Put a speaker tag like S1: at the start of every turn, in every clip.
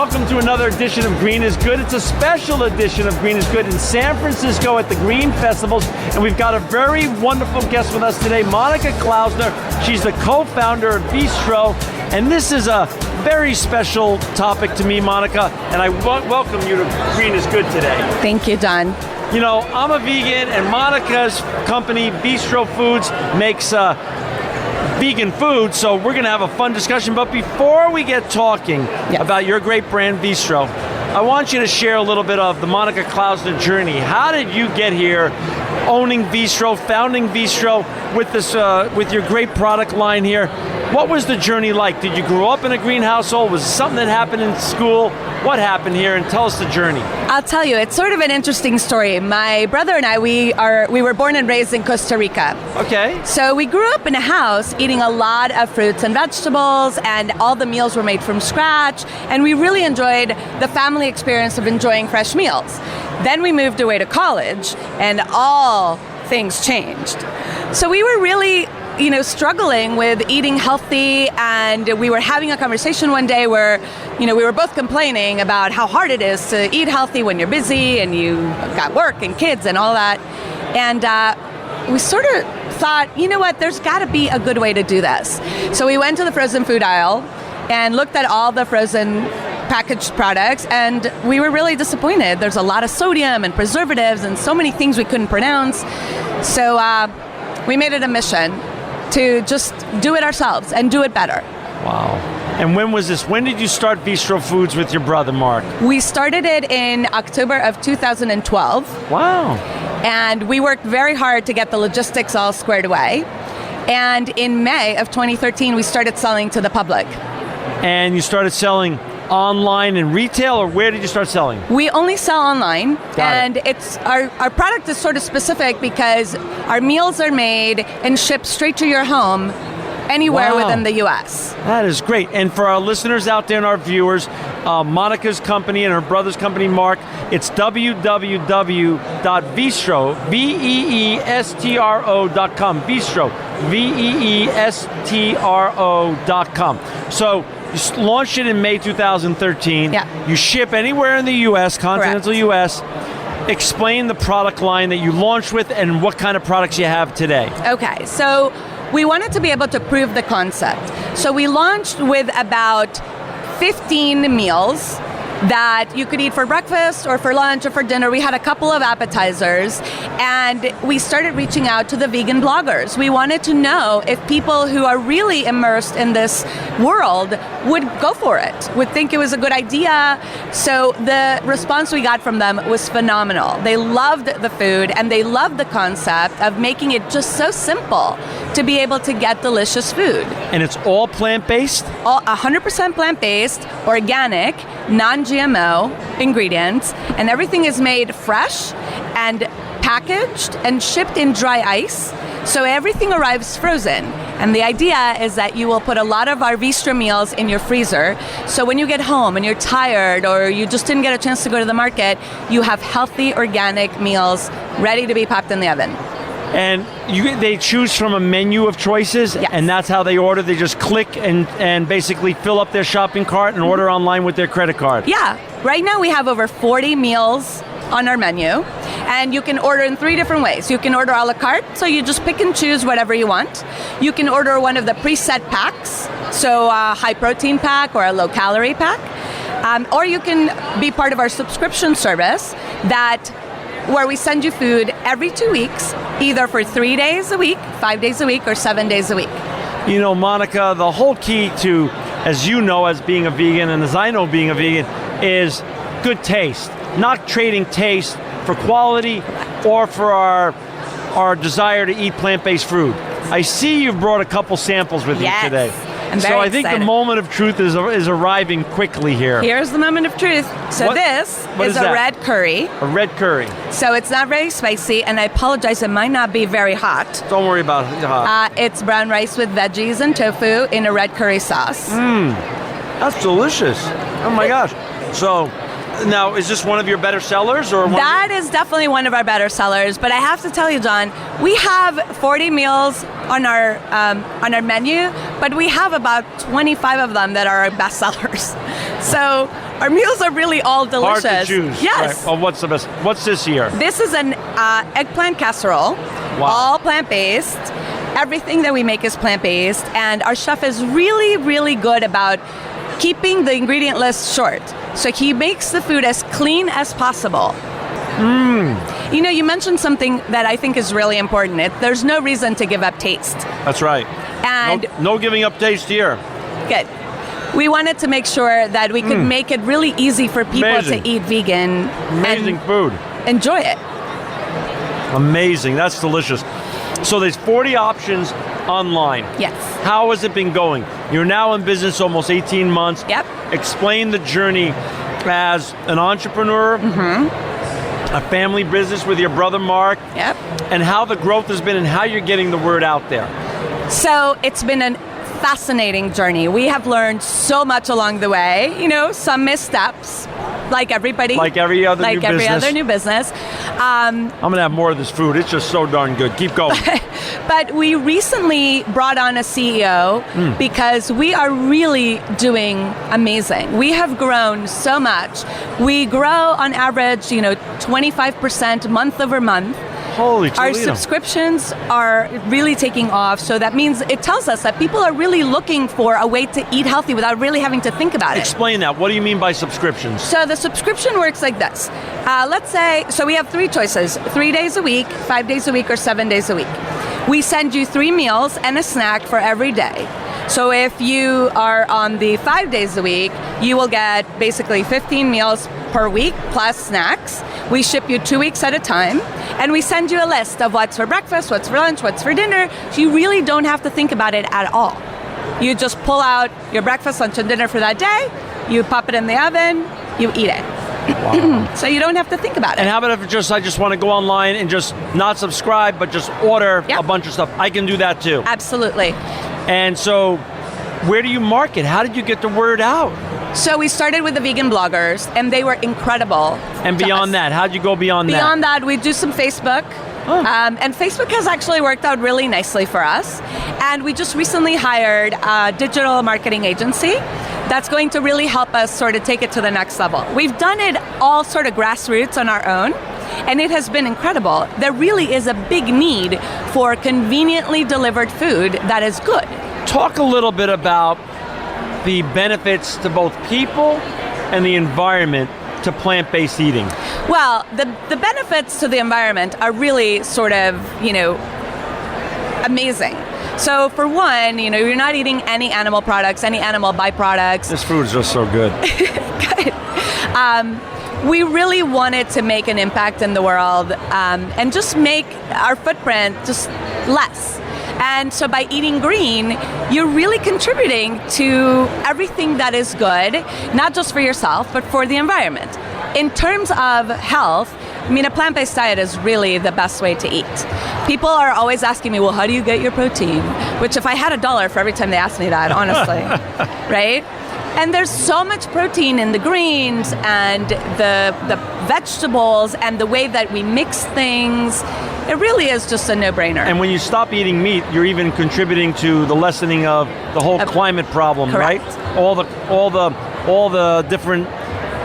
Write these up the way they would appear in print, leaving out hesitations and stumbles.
S1: welcome to another edition of Green is Good. It's a special edition of Green is Good in San Francisco at the Green Festivals, and we've got a very wonderful guest with us today, Monica Klausner. She's the co-founder of Bistro, and this is a very special topic to me, Monica, and I welcome you to Green is Good today.
S2: Thank you, Don.
S1: You know, I'm a vegan, and Monica's company, Bistro Foods, makes vegan food, so we're going to have a fun discussion. But before we get talking about your great brand, Bistro, I want you to share a little bit of the Monica Klausner journey. How did you get here, owning Bistro, founding Bistro with this, with your great product line here? What was the journey like? Did you grow up in a green household? Was it something that happened in school? What happened here? And tell us the journey.
S2: I'll tell you, it's sort of an interesting story. My brother and I, we were born and raised in Costa Rica.
S1: Okay.
S2: So we grew up in a house eating a lot of fruits and vegetables, and all the meals were made from scratch, and we really enjoyed the family experience of enjoying fresh meals. Then we moved away to college, and all things changed. So we were really struggling with eating healthy, and we were having a conversation one day where, we were both complaining about how hard it is to eat healthy when you're busy and you got work and kids and all that. And we sort of thought, you know what, there's got to be a good way to do this. So we went to the frozen food aisle and looked at all the frozen packaged products, and we were really disappointed. There's a lot of sodium and preservatives and so many things we couldn't pronounce. So we made it a mission to just do it ourselves and do it better.
S1: Wow. And when was this? When did you start Bistro Foods with your brother, Mark?
S2: We started it in October of 2012.
S1: Wow.
S2: And we worked very hard to get the logistics all squared away. And in May of 2013, we started selling to the public.
S1: And you started selling online and retail, or where did you start selling?
S2: We only sell online, and it's our product is sort of specific because our meals are made and shipped straight to your home anywhere within the U.S.
S1: That is great. And for our listeners out there and our viewers, Monica's company and her brother's company, Mark, it's www.veestro, Veestro.com, Bistro, Veestro.com. So you launched it in May 2013.
S2: Yeah.
S1: You ship anywhere in the U.S., continental U.S. Explain the product line that you launched with and what kind of products you have today.
S2: Okay, so we wanted to be able to prove the concept. So we launched with about 15 meals that you could eat for breakfast or for lunch or for dinner. We had a couple of appetizers, and we started reaching out to the vegan bloggers. We wanted to know if people who are really immersed in this world would go for it, would think it was a good idea. So the response we got from them was phenomenal. They loved the food, and they loved the concept of making it just so simple to be able to get delicious food.
S1: And it's all plant-based?
S2: All 100% plant-based, organic, non-GMO ingredients, and everything is made fresh and packaged and shipped in dry ice. So everything arrives frozen. And the idea is that you will put a lot of our Bistro meals in your freezer. So when you get home and you're tired or you just didn't get a chance to go to the market, you have healthy, organic meals ready to be popped in the oven.
S1: And they choose from a menu of choices, and that's how they order. They just click and basically fill up their shopping cart and order online with their credit card.
S2: Yeah. Right now we have over 40 meals on our menu, and you can order in 3 different ways. You can order a la carte, so you just pick and choose whatever you want. You can order one of the preset packs, so a high protein pack or a low calorie pack. Or you can be part of our subscription service where we send you food every 2 weeks, either for 3 days a week, 5 days a week, or 7 days a week.
S1: You know, Monica, the whole key to, as you know, as being a vegan, and as I know being a vegan, is good taste. Not trading taste for quality or for our desire to eat plant-based food. I see you've brought a couple samples with you today.
S2: I'm very
S1: I think
S2: excited.
S1: The moment of truth is arriving quickly here.
S2: Here's the moment of truth. So this is a red curry.
S1: A red curry.
S2: So it's not very spicy, and I apologize, it might not be very hot.
S1: Don't worry about it hot.
S2: It's brown rice with veggies and tofu in a red curry sauce.
S1: That's delicious. Oh my gosh. So now, is this one of your better sellers, or
S2: that is definitely one of our better sellers? But I have to tell you, John, we have 40 meals on our menu, but we have about 25 of them that are our best sellers. So Our meals are really all delicious.
S1: Hard to choose.
S2: Yes.
S1: Right. Well, what's the best? What's this year?
S2: This is an eggplant casserole, all plant-based. Everything that we make is plant-based, and our chef is really, really good about keeping the ingredient list short. So he makes the food as clean as possible. You know, you mentioned something that I think is really important. There's no reason to give up taste.
S1: That's right.
S2: And
S1: no giving up taste here.
S2: good. We wanted to make sure that we could make it really easy for people to eat vegan.
S1: Amazing
S2: and
S1: food.
S2: Enjoy it.
S1: Amazing. That's delicious. So there's 40 options online.
S2: Yes.
S1: How has it been going? You're now in business almost 18 months.
S2: Yep.
S1: Explain the journey as an entrepreneur, a family business with your brother Mark,
S2: Yep.
S1: and how the growth has been and how you're getting the word out there.
S2: So it's been a fascinating journey. We have learned so much along the way. You know, some missteps, like everybody.
S1: Like every other new business.
S2: Like every other new business.
S1: I'm going to have more of this food. It's just so darn good. Keep going.
S2: But we recently brought on a CEO because we are really doing amazing. We have grown so much. We grow on average, 25% month over month.
S1: Holy Toledo.
S2: Our subscriptions are really taking off, so that means it tells us that people are really looking for a way to eat healthy without really having to think about it.
S1: Explain that. What do you mean by subscriptions?
S2: So the subscription works like this. Let's say, so we have 3 choices, 3 days a week, 5 days a week, or 7 days a week. We send you 3 meals and a snack for every day. So if you are on the 5 days a week, you will get basically 15 meals per week plus snacks. We ship you 2 weeks at a time, and we send you a list of what's for breakfast, what's for lunch, what's for dinner, so you really don't have to think about it at all. You just pull out your breakfast, lunch, and dinner for that day, you pop it in the oven, you eat it. Wow. So you don't have to think about it.
S1: And how about if I just want to go online and just not subscribe, but just order a bunch of stuff? I can do that too.
S2: Absolutely.
S1: And so where do you market? How did you get the word out?
S2: So we started with the vegan bloggers, and they were incredible.
S1: And beyond that, how'd you go beyond that?
S2: Beyond that, we do some Facebook. And Facebook has actually worked out really nicely for us. And we just recently hired a digital marketing agency that's going to really help us sort of take it to the next level. We've done it all sort of grassroots on our own, and it has been incredible. There really is a big need for conveniently delivered food that is good.
S1: Talk a little bit about the benefits to both people and the environment to plant-based eating.
S2: Well, the benefits to the environment are really sort of, amazing. So for one, you're not eating any animal products, any animal byproducts.
S1: This food is just so good.
S2: Good. We really wanted to make an impact in the world and just make our footprint just less. And so by eating green, you're really contributing to everything that is good, not just for yourself, but for the environment. In terms of health, a plant-based diet is really the best way to eat. People are always asking me, well, how do you get your protein? Which if I had $1 for every time they ask me that, honestly, right? And there's so much protein in the greens and the vegetables and the way that we mix things. It really is just a no-brainer.
S1: And when you stop eating meat, you're even contributing to the lessening of the whole climate problem,
S2: correct.
S1: Right? All the different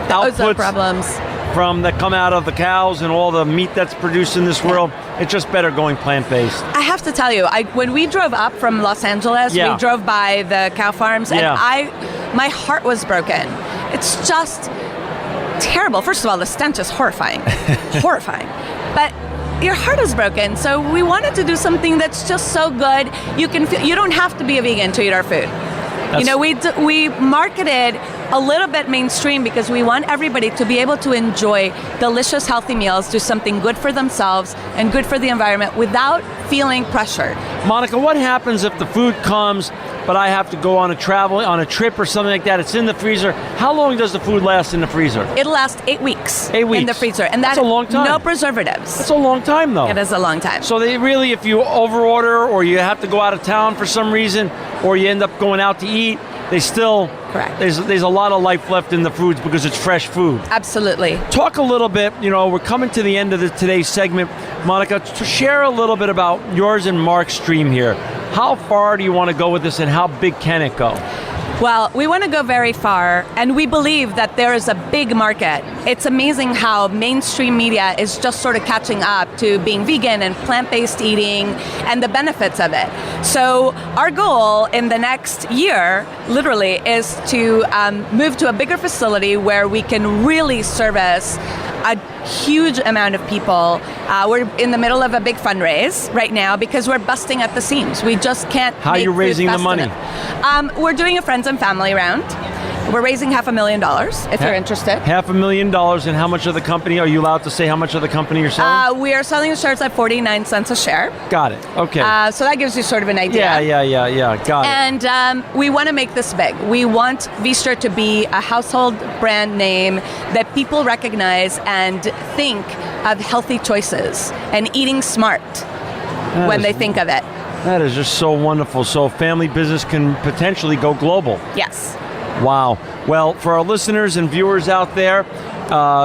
S1: outputs
S2: problems
S1: from that come out of the cows and all the meat that's produced in this world. It's just better going plant-based.
S2: I have to tell you, when we drove up from Los Angeles, we drove by the cow farms, and my heart was broken. It's just terrible. First of all, the stench is horrifying. Horrifying. But your heart is broken, so we wanted to do something that's just so good. You don't have to be a vegan to eat our food. We marketed a little bit mainstream because we want everybody to be able to enjoy delicious, healthy meals, do something good for themselves and good for the environment without feeling pressured.
S1: Monica, what happens if the food comes, but I have to go on a trip or something like that? It's in the freezer. How long does the food last in the freezer?
S2: It'll last 8 weeks.
S1: 8 weeks
S2: in the freezer, and
S1: that's a long time.
S2: No preservatives.
S1: That's a long time, though.
S2: It is a long time.
S1: So they really, if you overorder or you have to go out of town for some reason, or you end up going out to eat, they still,
S2: correct.
S1: There's a lot of life left in the foods because it's fresh food.
S2: Absolutely.
S1: Talk a little bit, we're coming to the end of today's segment. Monica, to share a little bit about yours and Mark's dream here. How far do you want to go with this, and how big can it go?
S2: Well, we want to go very far, and we believe that there is a big market. It's amazing how mainstream media is just sort of catching up to being vegan and plant-based eating and the benefits of it. So our goal in the next year, literally, is to move to a bigger facility where we can really service a huge amount of people. We're in the middle of a big fundraise right now because we're busting at the seams. We just can't.
S1: How are you raising the money?
S2: We're doing a friends and family round. We're raising $500,000 if you're interested.
S1: $500,000, and how much of the company, are you allowed to say how much of the company you're selling?
S2: We are selling the shares at 49 cents a share.
S1: Got it, okay.
S2: So that gives you sort of an idea.
S1: Yeah, got it.
S2: And we want to make this big. We want Vistro to be a household brand name that people recognize and think of healthy choices and eating smart when they think of it.
S1: That is just so wonderful. So family business can potentially go global.
S2: Yes.
S1: Wow. Well, for our listeners and viewers out there,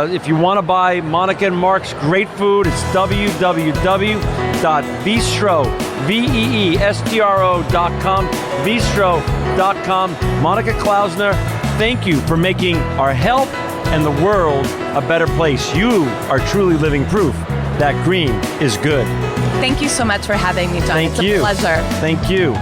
S1: if you want to buy Monica and Mark's great food, it's www.veestro.com, veestro.com. Monica Klausner, thank you for making our health and the world a better place. You are truly living proof that green is good.
S2: Thank you so much for having me, John.
S1: Thank you.
S2: It's a pleasure.
S1: Thank you.